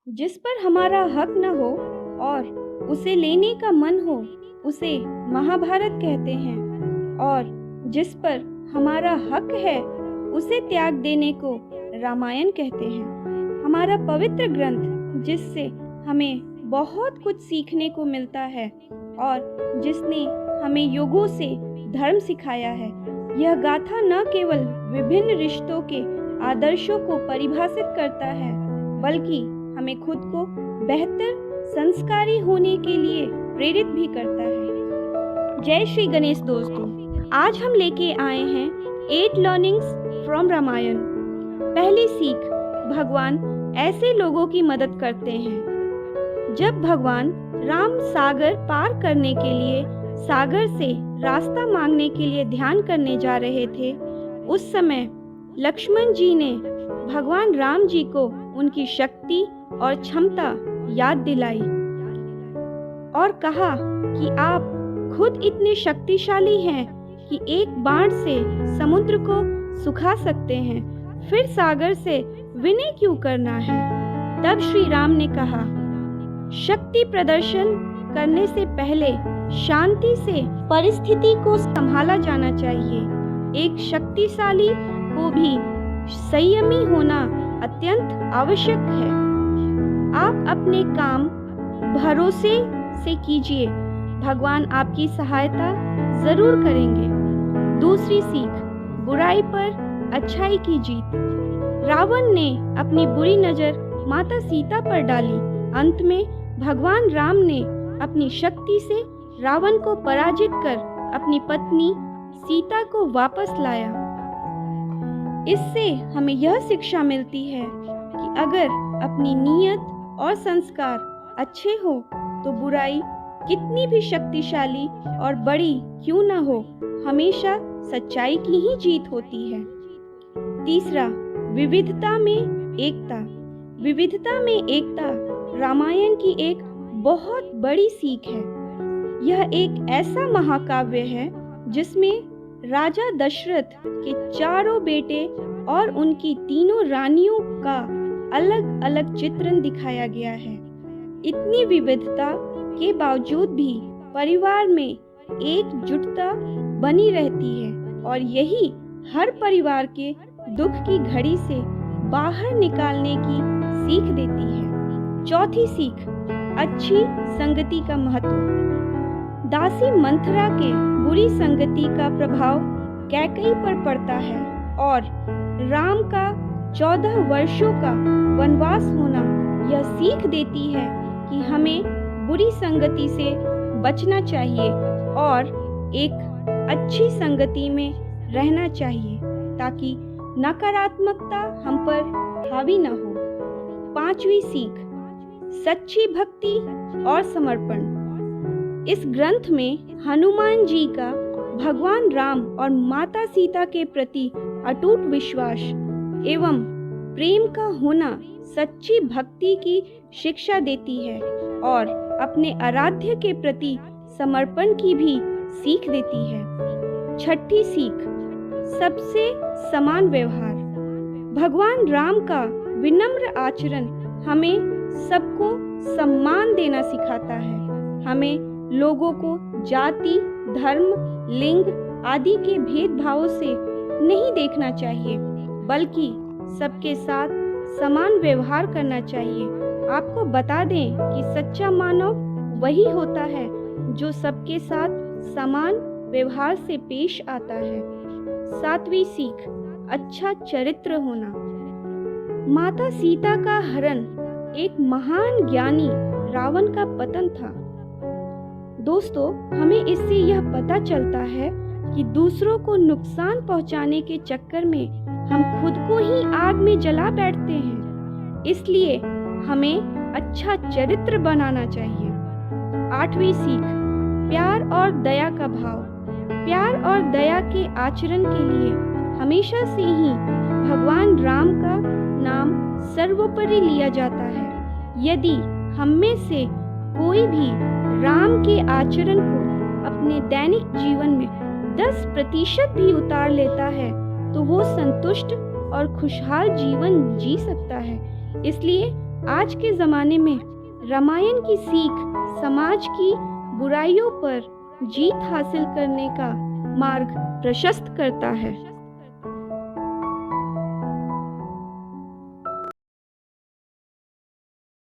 जिस पर हमारा हक न हो और उसे लेने का मन हो, उसे महाभारत कहते हैं। और जिस पर हमारा हक है, उसे त्याग देने को रामायण कहते हैं। हमारा पवित्र ग्रंथ जिससे हमें बहुत कुछ सीखने को मिलता है और जिसने हमें युगों से धर्म सिखाया है। यह गाथा न केवल विभिन्न रिश्तों के आदर्शों को परिभाषित करता है, बल्कि हमें खुद को बेहतर संस्कारी होने के लिए प्रेरित भी करता है। जय श्री गणेश दोस्तों, आज हम लेके आए हैं 8 लर्निंग्स फ्रॉम रामायण। पहली सीख, भगवान ऐसे लोगों की मदद करते हैं। जब भगवान राम सागर पार करने के लिए सागर से रास्ता मांगने के लिए ध्यान करने जा रहे थे, उस समय लक्ष्मण जी ने भगवान राम जी को उनकी शक्ति और क्षमता याद दिलाई और कहा कि आप खुद इतने शक्तिशाली हैं कि एक बाण से समुद्र को सुखा सकते हैं, फिर सागर से विनय क्यों करना है। तब श्री राम ने कहा, शक्ति प्रदर्शन करने से पहले शांति से परिस्थिति को संभाला जाना चाहिए। एक शक्तिशाली को भी संयमी होना अत्यंत आवश्यक है। आप अपने काम भरोसे से कीजिए, भगवान आपकी सहायता जरूर करेंगे। दूसरी सीख, बुराई पर अच्छाई की जीत। रावण ने अपनी बुरी नजर माता सीता पर डाली। अंत में भगवान राम ने अपनी शक्ति से रावण को पराजित कर अपनी पत्नी सीता को वापस लाया। इससे हमें यह शिक्षा मिलती है कि अगर अपनी नीयत और संस्कार अच्छे हो तो बुराई कितनी भी शक्तिशाली और बड़ी क्यों न हो, हमेशा सच्चाई की ही जीत होती है। तीसरा, विविधता में एकता। विविधता में एकता रामायण की एक बहुत बड़ी सीख है। यह एक ऐसा महाकाव्य है जिसमें राजा दशरथ के चारों बेटे और उनकी तीनों रानियों का अलग अलग चित्रण दिखाया गया है। इतनी विविधता के बावजूद भी परिवार में एकजुटता बनी रहती है और यही हर परिवार के दुख की घड़ी से बाहर निकालने की सीख देती है। चौथी सीख, अच्छी संगति का महत्व। दासी मंथरा के बुरी संगति का प्रभाव कैकेयी पर पड़ता है और राम का 14 वर्षों का वनवास होना यह सीख देती है कि हमें बुरी संगति से बचना चाहिए और एक अच्छी संगति में रहना चाहिए ताकि नकारात्मकता हम पर हावी न हो। पांचवी सीख, सच्ची भक्ति और समर्पण। इस ग्रंथ में हनुमान जी का भगवान राम और माता सीता के प्रति अटूट विश्वास एवं प्रेम का होना सच्ची भक्ति की शिक्षा देती है और अपने आराध्य के प्रति समर्पण की भी सीख देती है। छठी सीख, सबसे समान व्यवहार। भगवान राम का विनम्र आचरण हमें सबको सम्मान देना सिखाता है। हमें लोगों को जाति, धर्म, लिंग आदि के भेदभावों से नहीं देखना चाहिए, बल्कि सबके साथ समान व्यवहार करना चाहिए। आपको बता दें कि सच्चा मानव वही होता है जो सबके साथ समान व्यवहार से पेश आता है। सातवीं सीख, अच्छा चरित्र होना। माता सीता का हरण एक महान ज्ञानी रावण का पतन था। दोस्तों, हमें इससे यह पता चलता है कि दूसरों को नुकसान पहुंचाने के चक्कर में हम खुद को ही आग में जला बैठते हैं। इसलिए हमें अच्छा चरित्र बनाना चाहिए। आठवीं सीख, प्यार और दया का भाव। प्यार और दया के आचरण के लिए हमेशा से ही भगवान राम का नाम सर्वोपरि लिया जाता है। यदि हम में से कोई भी राम के आचरण को अपने दैनिक जीवन में 10% भी उतार लेता है तो वो संतुष्ट और खुशहाल जीवन जी सकता है। इसलिए आज के ज़माने में रामायण की सीख समाज की बुराइयों पर जीत हासिल करने का मार्ग प्रशस्त करता है।